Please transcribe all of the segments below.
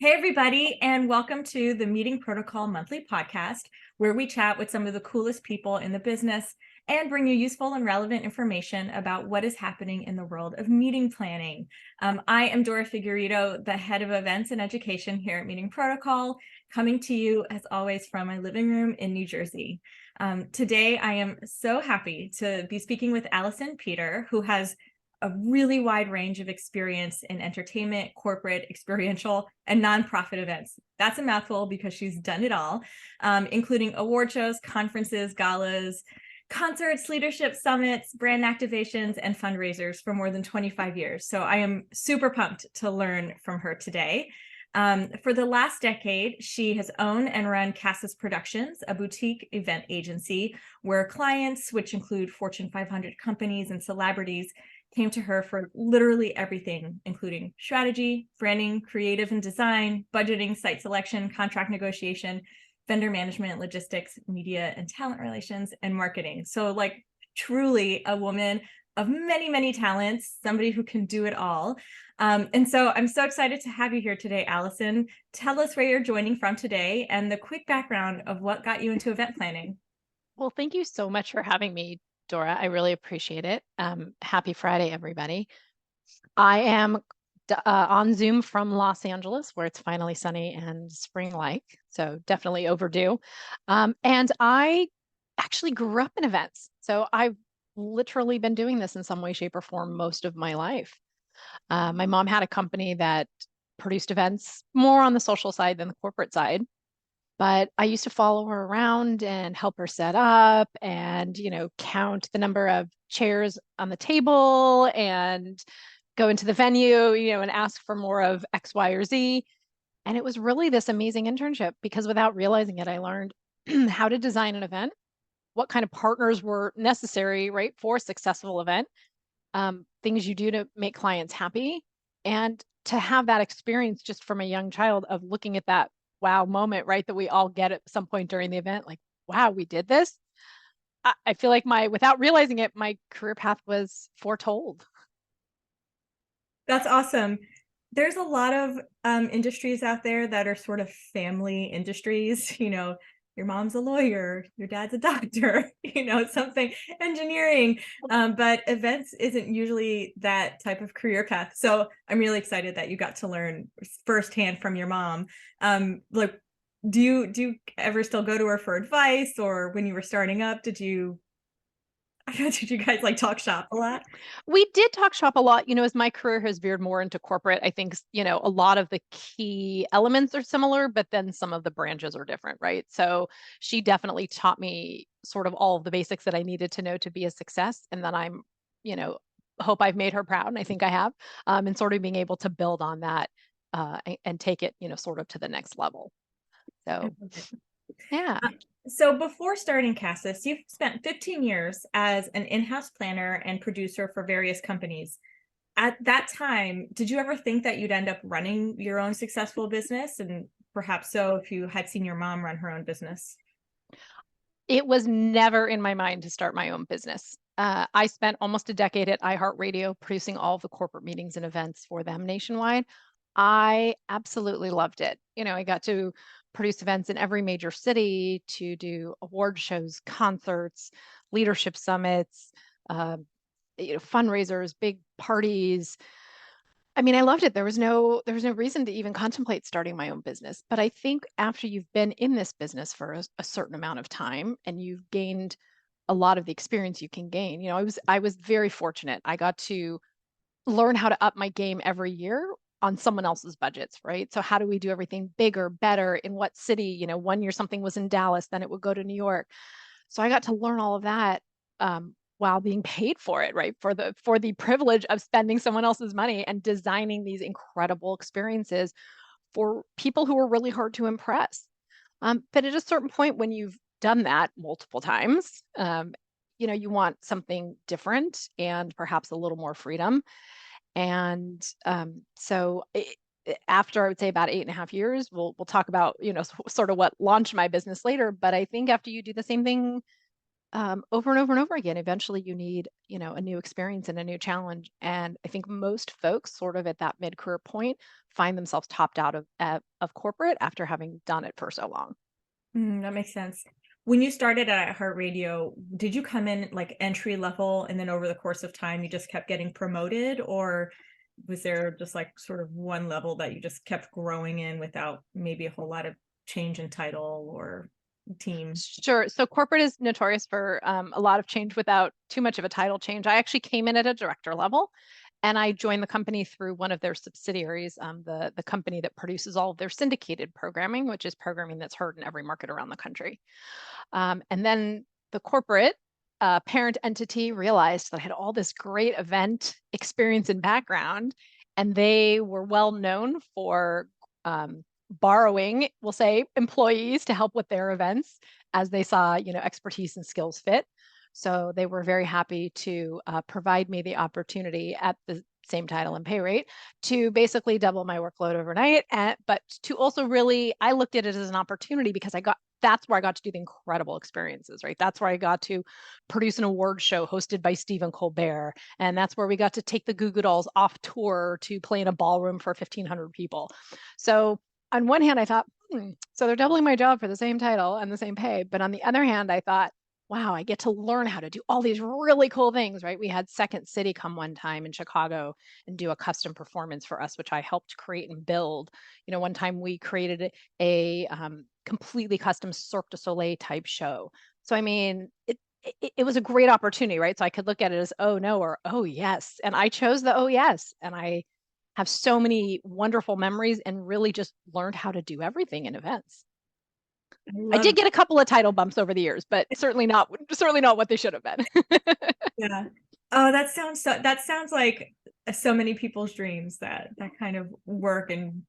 Hey, everybody, and welcome to the Meeting Protocol Monthly Podcast, where we chat with some of the coolest people in the business and bring you useful and relevant information about what is happening in the world of meeting planning. I am Dora Figueredo, the head of events and education here at Meeting Protocol, coming to you, as always, from my living room in New Jersey. Today, I am so happy to be speaking with Allison Pieter, who has a really wide range of experience in entertainment, corporate, experiential, and nonprofit events. That's a mouthful because she's done it all, including award shows, conferences, galas, concerts, leadership summits, brand activations, and fundraisers for more than 25 years. So I am super pumped to learn from her today. For the last decade, she has owned and run Cassis Productions, a boutique event agency where clients, which include Fortune 500 companies and celebrities, came to her for literally everything, including strategy, branding, creative and design, budgeting, site selection, contract negotiation, vendor management, logistics, media and talent relations, and marketing. So like truly a woman of many, many talents, somebody who can do it all. And so I'm so excited to have you here today, Allison. Tell us where you're joining from today and the quick background of what got you into event planning. Well, thank you so much for having me, Dora. I really appreciate it. Happy Friday, everybody. I am on Zoom from Los Angeles, where it's finally sunny and spring-like, so definitely overdue. And I actually grew up in events, so I've literally been doing this in some way, shape, or form most of my life. My mom had a company that produced events more on the social side than the corporate side. But I used to follow her around and help her set up and, count the number of chairs on the table and go into the venue, and ask for more of X, Y, or Z. And it was really this amazing internship because without realizing it, I learned how to design an event, what kind of partners were necessary, right, for a successful event, things you do to make clients happy, and to have that experience just from a young child of looking at that wow moment, right, that we all get at some point during the event, like, wow, we did this. I feel like without realizing it, my career path was foretold. That's awesome. There's a lot of industries out there that are sort of family industries. Your mom's a lawyer, your dad's a doctor, something engineering. But events isn't usually that type of career path. So I'm really excited that you got to learn firsthand from your mom. Like, do you ever still go to her for advice, or when you were starting up, did you did you guys like talk shop a lot? We did talk shop a lot, as my career has veered more into corporate. I think, a lot of the key elements are similar, but then some of the branches are different, right? So she definitely taught me sort of all of the basics that I needed to know to be a success. And then you know, hope I've made her proud, and I think I have, and sort of being able to build on that and take it, sort of to the next level. I So, love it. yeah. So before starting Cassis, you've spent 15 years as an in-house planner and producer for various companies. At that time, did you ever think that you'd end up running your own successful business? And perhaps so if you had seen your mom run her own business. It was never in my mind to start my own business. I spent almost a decade at iHeartRadio producing all of the corporate meetings and events for them nationwide. I absolutely loved it. I got to produce events in every major city, to do award shows, concerts, leadership summits, uh, fundraisers, big parties. I mean, I loved it. There was no reason to even contemplate starting my own business. But I think after you've been in this business for a certain amount of time and you've gained a lot of the experience you can gain, I was very fortunate. I got to learn how to up my game every year on someone else's budgets, right? So how do we do everything bigger, better, in what city? One year something was in Dallas, then it would go to New York. So I got to learn all of that, while being paid for it, right? For the privilege of spending someone else's money and designing these incredible experiences for people who are really hard to impress. But at a certain point, when you've done that multiple times, you want something different and perhaps a little more freedom. And after, I would say, about 8.5 years, we'll talk about sort of what launched my business later. But I think after you do the same thing over and over and over again. Eventually you need, a new experience and a new challenge. And I think most folks sort of at that mid-career point find themselves topped out of corporate after having done it for so long. That makes sense. When you started at iHeartRadio, did you come in like entry level and then over the course of time you just kept getting promoted, or was there just like sort of one level that you just kept growing in without maybe a whole lot of change in title or team? Sure. So corporate is notorious for a lot of change without too much of a title change. I actually came in at a director level, and I joined the company through one of their subsidiaries, the company that produces all of their syndicated programming, which is programming that's heard in every market around the country. And then the corporate parent entity realized that I had all this great event experience and background, and they were well known for borrowing, we'll say, employees to help with their events as they saw, expertise and skills fit. So they were very happy to provide me the opportunity at the same title and pay rate to basically double my workload overnight. But to also really, I looked at it as an opportunity because that's where I got to do the incredible experiences, right? That's where I got to produce an award show hosted by Stephen Colbert. And that's where we got to take the Goo Goo Dolls off tour to play in a ballroom for 1,500 people. So on one hand, I thought, so they're doubling my job for the same title and the same pay. But on the other hand, I thought, wow, I get to learn how to do all these really cool things, right? We had Second City come one time in Chicago and do a custom performance for us, which I helped create and build. One time we created a completely custom Cirque du Soleil type show. So, I mean, it was a great opportunity, right? So I could look at it as, oh no, or oh yes. And I chose the oh yes. And I have so many wonderful memories and really just learned how to do everything in events. I I love did get a couple of title bumps over the years, but certainly not what they should have been. Yeah. Oh, that sounds like so many people's dreams, that kind of work and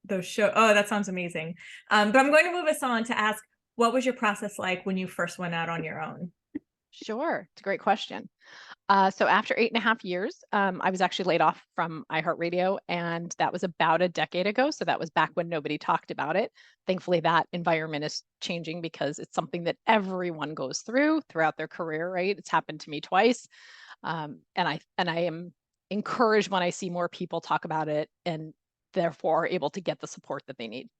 those show. Oh, that sounds amazing. But I'm going to move us on to ask, what was your process like when you first went out on your own? Sure. It's a great question. So after 8.5 years, I was actually laid off from iHeartRadio, and that was about a decade ago. So that was back when nobody talked about it. Thankfully, that environment is changing because it's something that everyone goes throughout their career, right? It's happened to me twice. And I am encouraged when I see more people talk about it and therefore are able to get the support that they need.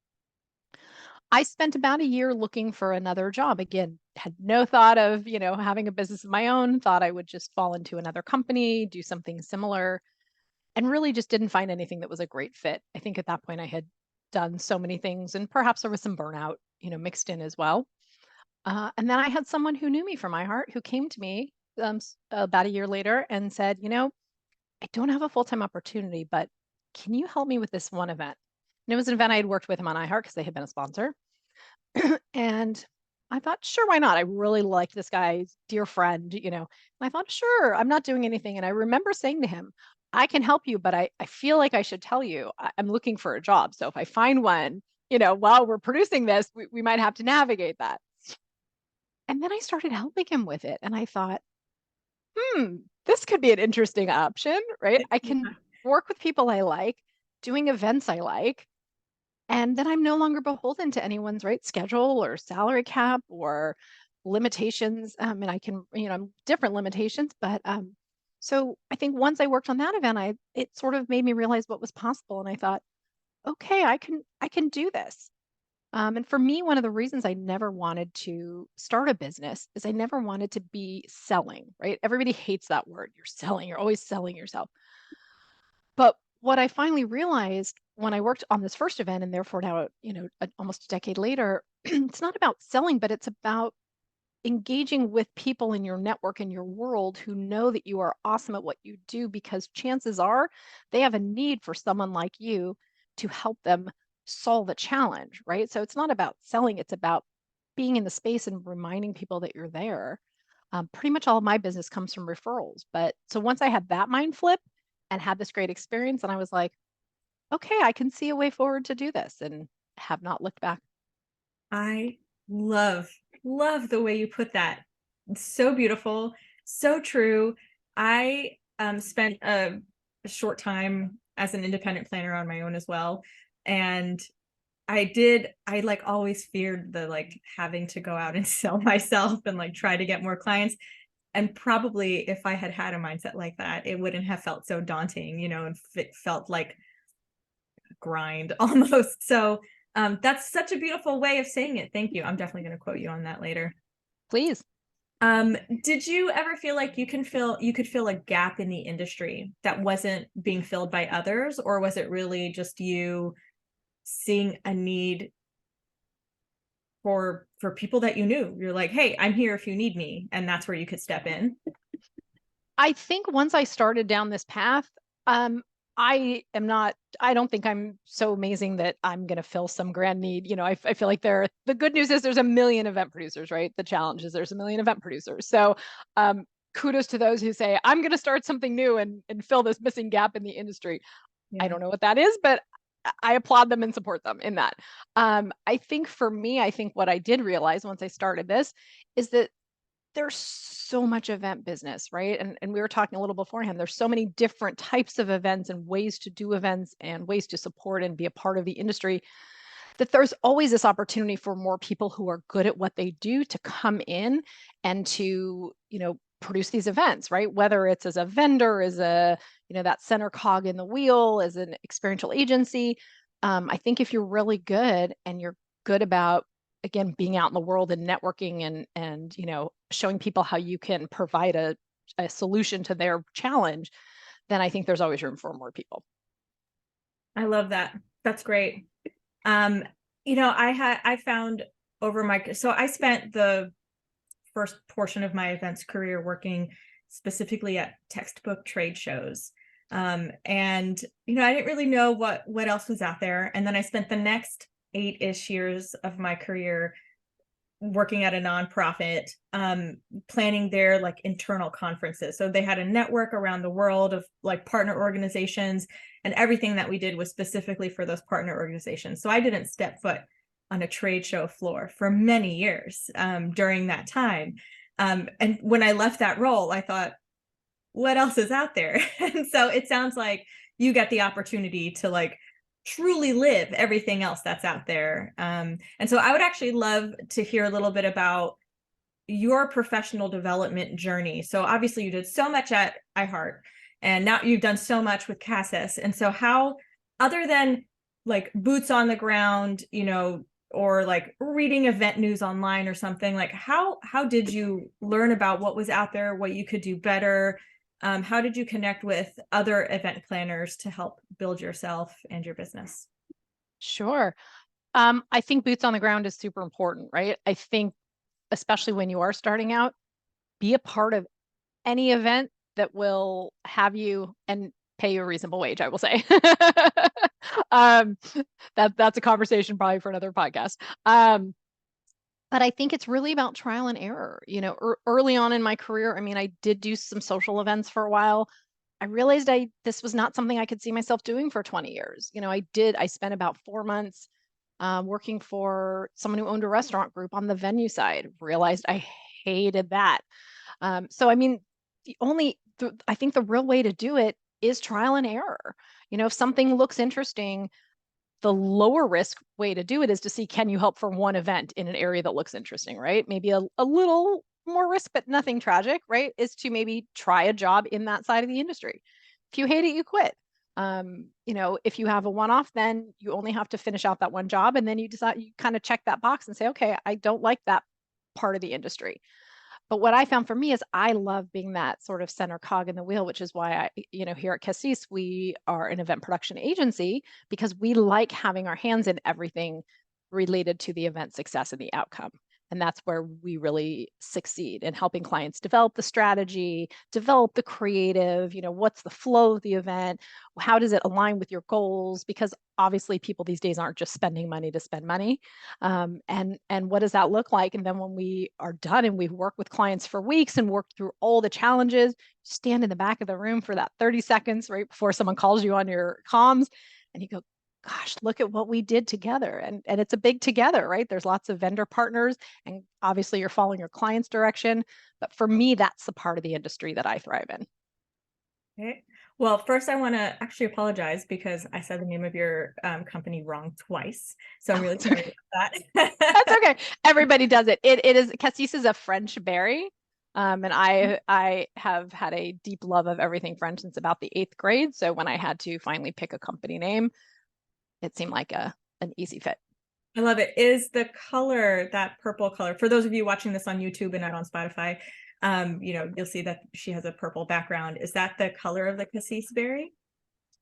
I spent about a year looking for another job. Again, had no thought of, having a business of my own, thought I would just fall into another company, do something similar, and really just didn't find anything that was a great fit. I think at that point I had done so many things and perhaps there was some burnout, mixed in as well. And then I had someone who knew me from iHeart who came to me about a year later and said, I don't have a full-time opportunity, but can you help me with this one event? And it was an event I had worked with him on iHeart because they had been a sponsor. And I thought, sure, why not? I really liked this guy's dear friend. And I thought, sure, I'm not doing anything. And I remember saying to him, I can help you, but I feel like I should tell you, I'm looking for a job. So if I find one, while we're producing this, we might have to navigate that. And then I started helping him with it. And I thought, this could be an interesting option, right? I can Yeah. work with people I like, doing events I like, and then I'm no longer beholden to anyone's right schedule or salary cap or limitations. And I can, different limitations, but so I think once I worked on that event, it sort of made me realize what was possible. And I thought, okay, I can do this. And for me, one of the reasons I never wanted to start a business is I never wanted to be selling, right? Everybody hates that word. You're selling, you're always selling yourself. But what I finally realized when I worked on this first event and therefore now, almost a decade later, it's not about selling, but it's about engaging with people in your network in your world who know that you are awesome at what you do because chances are they have a need for someone like you to help them solve a challenge, right? So it's not about selling, it's about being in the space and reminding people that you're there. Pretty much all of my business comes from referrals. But so once I had that mind flip and had this great experience, and I was like, okay, I can see a way forward to do this and have not looked back. I love, love the way you put that. It's so beautiful, so true. I spent a short time as an independent planner on my own as well. And I like always feared the like having to go out and sell myself and like try to get more clients. And probably if I had had a mindset like that, it wouldn't have felt so daunting, and it felt like grind almost. So that's such a beautiful way of saying it. Thank you. I'm definitely going to quote you on that later. Please. Um, did you ever feel like you could fill a gap in the industry that wasn't being filled by others, or was it really just you seeing a need for people that you knew? You're like, hey, I'm here if you need me, and that's where you could step in. I think once I started down this path, I don't think I'm so amazing that I'm going to fill some grand need. I feel like the good news is there's a million event producers, right? The challenge is there's a million event producers. So, kudos to those who say, I'm going to start something new and fill this missing gap in the industry. I Yeah. don't know what that is, but I applaud them and support them in that. I think for me, I think what I did realize once I started this is that there's so much event business, right? And we were talking a little beforehand. There's so many different types of events and ways to do events and ways to support and be a part of the industry that there's always this opportunity for more people who are good at what they do to come in and to, produce these events, right? Whether it's as a vendor, as that center cog in the wheel, as an experiential agency. I think if you're really good and you're good about, again, being out in the world and networking and showing people how you can provide a solution to their challenge, then I think there's always room for more people. I love that. That's great. Um, I found so I spent the first portion of my events career working specifically at textbook trade shows. And I didn't really know what else was out there. And then I spent the next 8-ish years of my career working at a nonprofit, planning their like internal conferences. So they had a network around the world of like partner organizations, and everything that we did was specifically for those partner organizations. So I didn't step foot on a trade show floor for many years during that time. And when I left that role, I thought, what else is out there? And so it sounds like you get the opportunity to like truly live everything else that's out there. And so I would actually love to hear a little bit about your professional development journey. So obviously you did so much at iHeart, and now you've done so much with Cassis. And so how, other than like boots on the ground, or like reading event news online or something, like how did you learn about what was out there, what you could do better? How did you connect with other event planners to help build yourself and your business? Sure. I think boots on the ground is super important, right? I think, especially when you are starting out, be a part of any event that will have you and pay you a reasonable wage, I will say. um, that's a conversation probably for another podcast. But I think it's really about trial and error. Early on in my career, I mean, I did do some social events for a while. I realized this was not something I could see myself doing for 20 years. I spent about 4 months working for someone who owned a restaurant group on the venue side. Realized I hated that. So, I mean, I think the real way to do it is trial and error. If something looks interesting, the lower risk way to do it is to see, can you help for one event in an area that looks interesting, right? Maybe a little more risk, but nothing tragic, right? Is to maybe try a job in that side of the industry. If you hate it, you quit. If you have a one-off, then you only have to finish out that one job, and then you kind of check that box and say, okay, I don't like that part of the industry. But what I found for me is I love being that sort of center cog in the wheel, which is why here at Cassis, we are an event production agency, because we like having our hands in everything related to the event success and the outcome. And that's where we really succeed in helping clients develop the strategy, develop the creative, what's the flow of the event? How does it align with your goals? Because obviously people these days aren't just spending money to spend money. And what does that look like? And then when we are done and we've worked with clients for weeks and worked through all the challenges, stand in the back of the room for that 30 seconds right before someone calls you on your comms, and you go, gosh, look at what we did together. And it's a big together, right? There's lots of vendor partners, and obviously you're following your client's direction. But for me, that's the part of the industry that I thrive in. Okay. Well, first, I want to actually apologize because I said the name of your company wrong twice. So I'm Oh, really it's sorry okay. about That's that. okay. Everybody does it. It is cassis is a French berry. And I have had a deep love of everything French since about the 8th grade. So when I had to finally pick a company name, it seemed like an easy fit. I love it. Is the color that purple color? For those of you watching this on YouTube and not on Spotify, you'll see that she has a purple background. Is that the color of the cassis berry?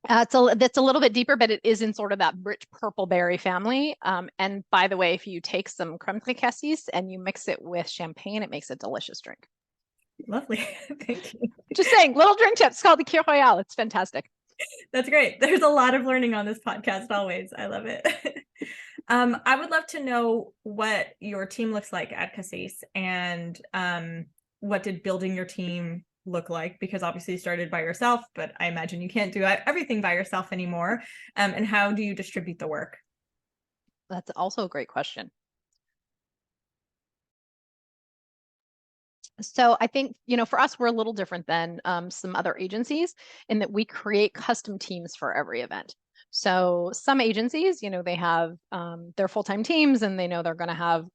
That's a little bit deeper, but it is in sort of that rich purple berry family. And by the way, if you take some creme de cassis and you mix it with champagne, it makes a delicious drink. Lovely. Thank you. Just saying, little drink tips. It's called the Cure Royale. It's fantastic. That's great. There's a lot of learning on this podcast always. I love it. I would love to know what your team looks like at Cassis and what did building your team look like? Because obviously you started by yourself, but I imagine you can't do everything by yourself anymore. And how do you distribute the work? That's also a great question. So I think, for us, we're a little different than some other agencies in that we create custom teams for every event. So some agencies, they have their full-time teams and they know they're going to have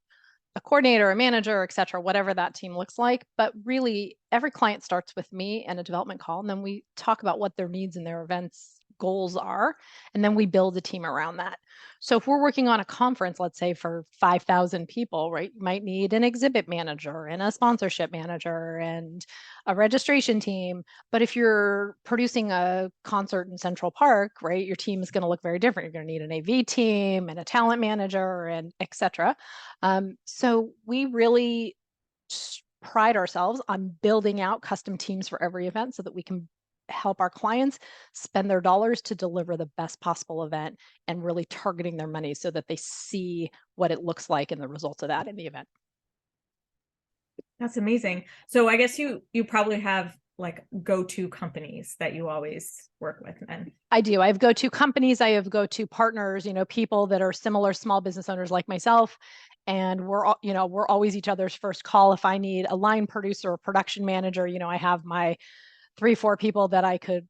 a coordinator, a manager, et cetera, whatever that team looks like. But really, every client starts with me and a development call, and then we talk about what their needs and their events goals are, and then we build a team around that. So if we're working on a conference, let's say for 5,000 people, right, you might need an exhibit manager and a sponsorship manager and a registration team. But if you're producing a concert in Central Park, right, your team is going to look very different. You're going to need an AV team and a talent manager and et cetera. So we really pride ourselves on building out custom teams for every event so that we can help our clients spend their dollars to deliver the best possible event and really targeting their money so that they see what it looks like and the results of that in the event. That's amazing. So I guess you probably have like go-to companies that you always work with then. I do. I have go-to companies. I have go-to partners, people that are similar small business owners like myself. And we're always each other's first call. If I need a line producer or production manager, I have my 3, 4 people that I could,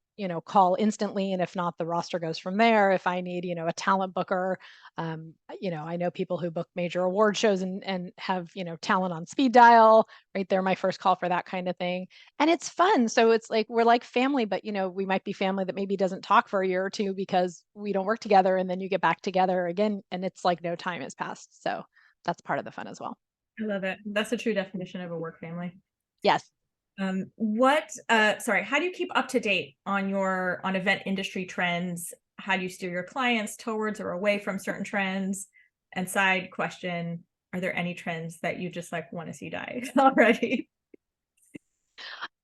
call instantly. And if not, the roster goes from there. If I need, a talent booker, I know people who book major award shows and have, talent on speed dial, right? They're my first call for that kind of thing. And it's fun. So it's like, we're like family, but, we might be family that maybe doesn't talk for a year or two because we don't work together. And then you get back together again, and it's like no time has passed. So that's part of the fun as well. I love it. That's a true definition of a work family. Yes. How do you keep up to date on event industry trends? How do you steer your clients towards or away from certain trends? And side question, are there any trends that you just like want to see die already?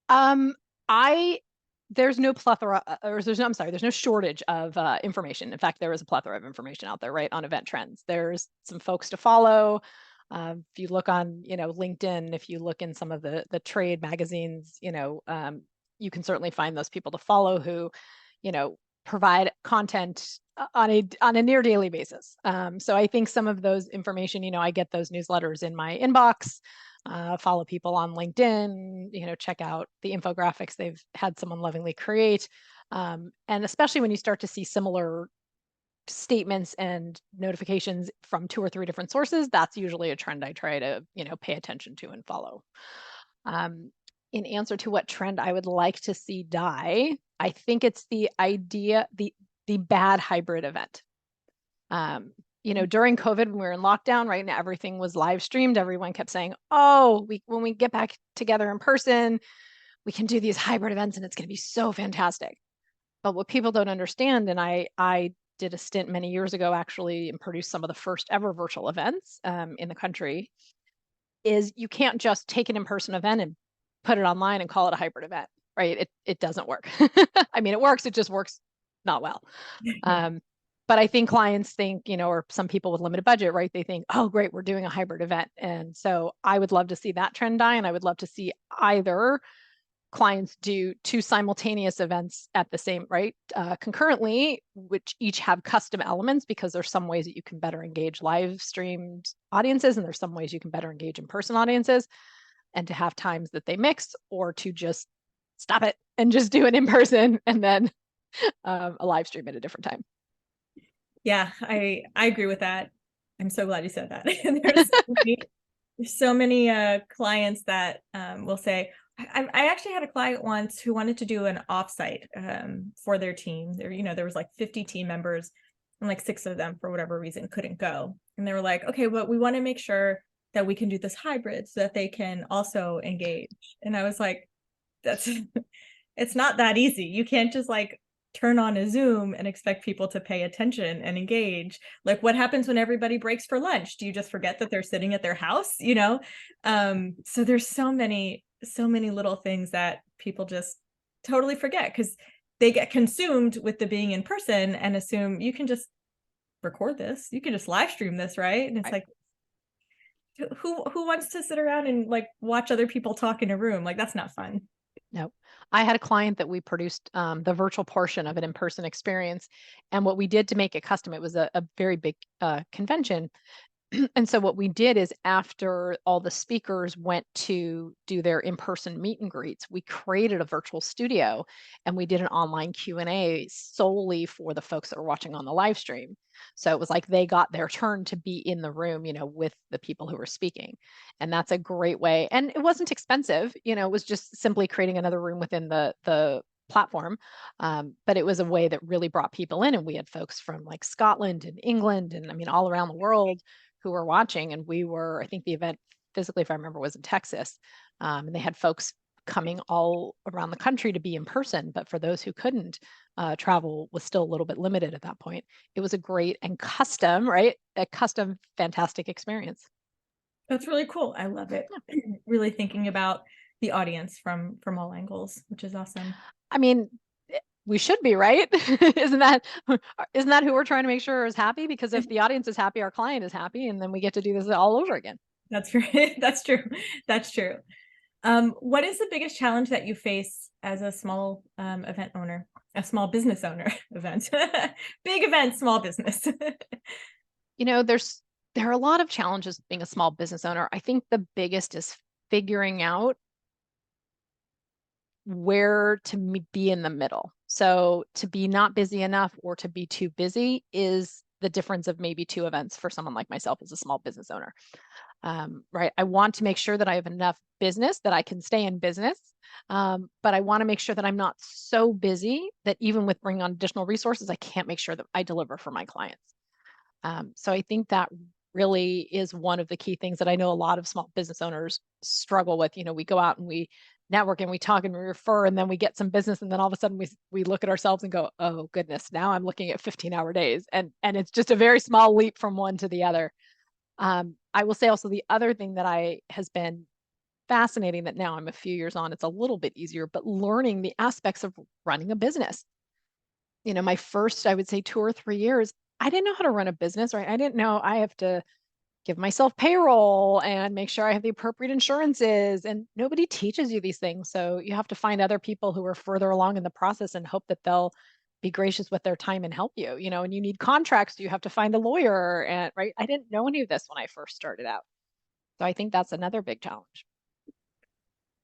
Um, I there's no plethora, there's no shortage of information. In fact, there is a plethora of information out there, right, on event trends. There's some folks to follow. If you look on, LinkedIn, if you look in some of the trade magazines, you can certainly find those people to follow who, provide content on a near daily basis. So I think some of those information, I get those newsletters in my inbox. Follow people on LinkedIn, check out the infographics they've had someone lovingly create. And especially when you start to see similar statements and notifications from 2 or 3 different sources, that's usually a trend I try to, pay attention to and follow. Um, in answer to what trend I would like to see die, I think it's the idea, the bad hybrid event. During COVID, when we were in lockdown, right now everything was live streamed. Everyone kept saying, "Oh, when we get back together in person, we can do these hybrid events, and it's going to be so fantastic." But what people don't understand, and I did a stint many years ago actually and produced some of the first ever virtual events in the country, is you can't just take an in-person event and put it online and call it a hybrid event, right? It doesn't work. I mean, it works, it just works not well. But I think clients think, or some people with limited budget, right? They think, oh, great, we're doing a hybrid event. And so I would love to see that trend die. And I would love to see either clients do 2 simultaneous events at the same, right? Concurrently, which each have custom elements because there's some ways that you can better engage live streamed audiences and there's some ways you can better engage in-person audiences, and to have times that they mix, or to just stop it and just do it in person and then a live stream at a different time. Yeah, I agree with that. I'm so glad you said that. There's so many clients that will say, I actually had a client once who wanted to do an offsite for their team. There was like 50 team members and like 6 of them for whatever reason couldn't go. And they were like, okay, but we want to make sure that we can do this hybrid so that they can also engage. And I was like, that's it's not that easy. You can't just like turn on a Zoom and expect people to pay attention and engage. Like, what happens when everybody breaks for lunch? Do you just forget that they're sitting at their house? So there's so many little things that people just totally forget because they get consumed with the being in person and assume you can just record this, you can just live stream this, right? And it's like, who wants to sit around and like watch other people talk in a room? Like, that's not fun. No, I had a client that we produced the virtual portion of an in-person experience. And what we did to make it custom, it was a very big convention. And so what we did is after all the speakers went to do their in-person meet and greets, we created a virtual studio and we did an online Q&A solely for the folks that were watching on the live stream. So it was like they got their turn to be in the room, with the people who were speaking. And that's a great way. And it wasn't expensive, it was just simply creating another room within the platform. But it was a way that really brought people in. And we had folks from like Scotland and England and I mean, all around the world who were watching. And I think the event physically, if I remember, was in Texas. And they had folks coming all around the country to be in person. But for those who couldn't, travel was still a little bit limited at that point. It was a great and custom, right? A custom, fantastic experience. That's really cool. I love it. Yeah. Really thinking about the audience from all angles, which is awesome. I mean, we should be, right? isn't that who we're trying to make sure is happy? Because if the audience is happy, our client is happy, and then we get to do this all over again. That's right. That's true. That's true. What is the biggest challenge that you face as a small event owner, a small business owner? Event, big event, small business. There are a lot of challenges being a small business owner. I think the biggest is figuring out where to be in the middle. So to be not busy enough or to be too busy is the difference of maybe 2 events for someone like myself as a small business owner. Right. I want to make sure that I have enough business that I can stay in business. But I want to make sure that I'm not so busy that even with bringing on additional resources, I can't make sure that I deliver for my clients. So I think that really is one of the key things that I know a lot of small business owners struggle with. We go out and we network and we talk and we refer and then we get some business and then all of a sudden we look at ourselves and go, oh goodness, now I'm looking at 15-hour days and it's just a very small leap from one to the other. I will say also the other thing that has been fascinating that now I'm a few years on, it's a little bit easier, but learning the aspects of running a business. My first, I would say 2 or 3 years, I didn't know how to run a business, right? I didn't know I have to give myself payroll and make sure I have the appropriate insurances, and nobody teaches you these things. So you have to find other people who are further along in the process and hope that they'll be gracious with their time and help you, and you need contracts. You have to find a lawyer and right. I didn't know any of this when I first started out. So I think that's another big challenge.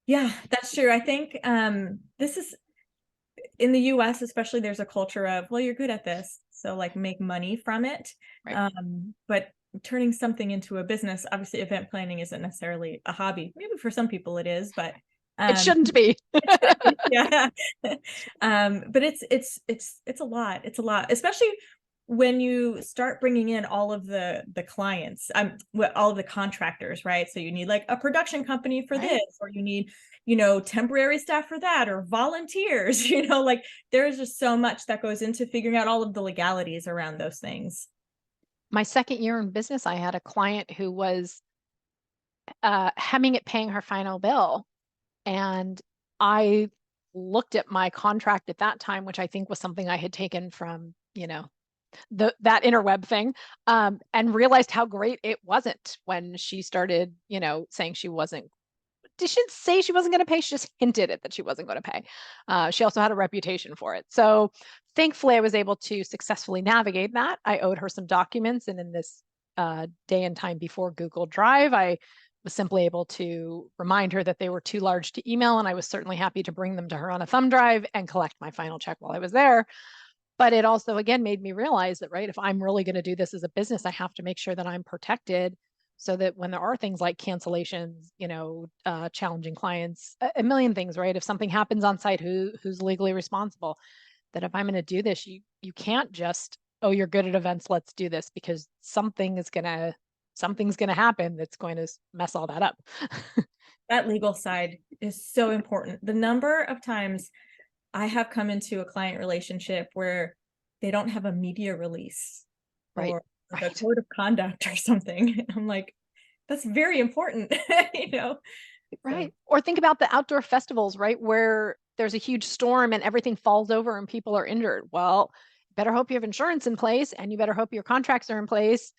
Yeah, that's true. I think this is in the US, especially, there's a culture of, well, you're good at this, so like make money from it. Right. But turning something into a business, obviously event planning isn't necessarily a hobby. Maybe for some people it is, but it shouldn't be. Yeah. But it's a lot. It's a lot, especially when you start bringing in all of the clients, all of the contractors, right? So you need like a production company for Right. this, or you need, temporary staff for that, or volunteers, like there's just so much that goes into figuring out all of the legalities around those things. My second year in business, I had a client who was hemming at paying her final bill. And I looked at my contract at that time, which I think was something I had taken from, that interweb thing, and realized how great it wasn't when she started, saying she wasn't. She didn't say she wasn't going to pay. She just hinted at that she wasn't going to pay. She also had a reputation for it. So thankfully, I was able to successfully navigate that. I owed her some documents, and in this day and time before Google Drive, I was simply able to remind her that they were too large to email, and I was certainly happy to bring them to her on a thumb drive and collect my final check while I was there. But it also, again, made me realize that, right, if I'm really going to do this as a business, I have to make sure that I'm protected so that when there are things like cancellations, challenging clients, a million things, right? If something happens on site, who's legally responsible? That if I'm going to do this, you can't just, oh, you're good at events, let's do this, because something's gonna happen that's going to mess all that up. That legal side is so important. The number of times I have come into a client relationship where they don't have a media release Right. or like a code of conduct or something. I'm like, that's very important, So. Right. Or think about the outdoor festivals, right? Where there's a huge storm and everything falls over and people are injured. Well, you better hope you have insurance in place, and you better hope your contracts are in place,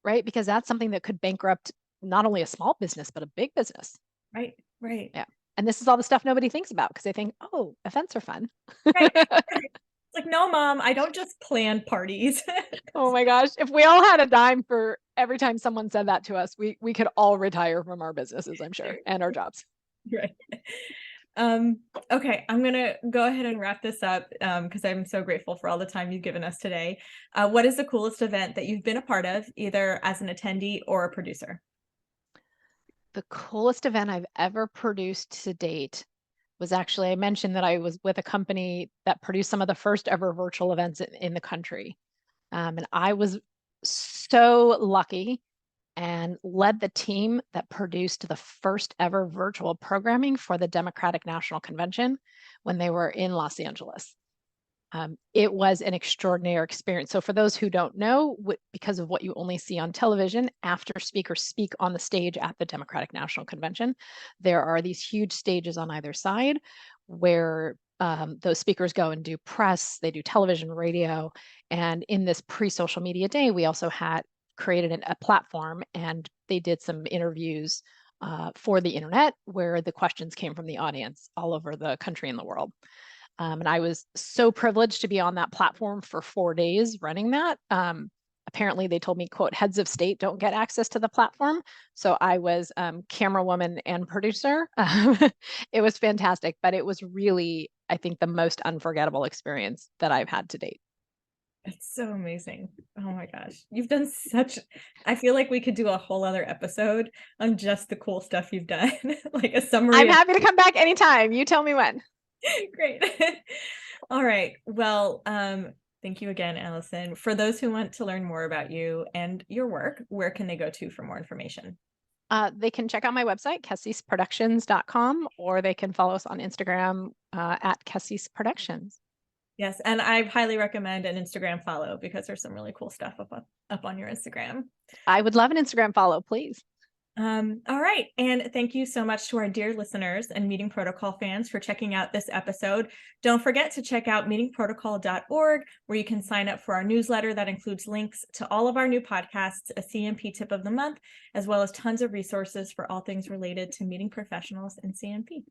right? Because that's something that could bankrupt not only a small business, but a big business. Right. Yeah. And this is all the stuff nobody thinks about because they think, oh, events are fun. Right. It's like, no, Mom, I don't just plan parties. Oh my gosh. If we all had a dime for every time someone said that to us, we could all retire from our businesses, I'm sure, and our jobs. Right. Okay, I'm gonna go ahead and wrap this up because I'm so grateful for all the time you've given us today. What is the coolest event that you've been a part of, either as an attendee or a producer? The coolest event I've ever produced to date was actually, I mentioned that I was with a company that produced some of the first ever virtual events in the country. And I was so lucky and led the team that produced the first ever virtual programming for the Democratic National Convention when they were in Los Angeles. It was an extraordinary experience. So for those who don't know, because of what you only see on television, after speakers speak on the stage at the Democratic National Convention, there are these huge stages on either side where those speakers go and do press, they do television, radio. And in this pre-social media day, we also had created a platform, and they did some interviews for the internet where the questions came from the audience all over the country and the world. And I was so privileged to be on that platform for 4 days running that. Apparently they told me, quote, heads of state don't get access to the platform. So I was camera woman and producer. It was fantastic, but it was really, I think, the most unforgettable experience that I've had to date. It's so amazing. Oh my gosh. You've done I feel like we could do a whole other episode on just the cool stuff you've done, like a summary I'm of. happy to come back anytime. You tell me when. Great. All right. Well, thank you again, Allison. For those who want to learn more about you and your work, where can they go to for more information? They can check out my website, kessisproductions.com, or they can follow us on Instagram at Kessis Productions. Yes, and I highly recommend an Instagram follow because there's some really cool stuff up on your Instagram. I would love an Instagram follow, please. All right. And thank you so much to our dear listeners and Meeting Protocol fans for checking out this episode. Don't forget to check out meetingprotocol.org, where you can sign up for our newsletter that includes links to all of our new podcasts, a CMP tip of the month, as well as tons of resources for all things related to meeting professionals and CMP.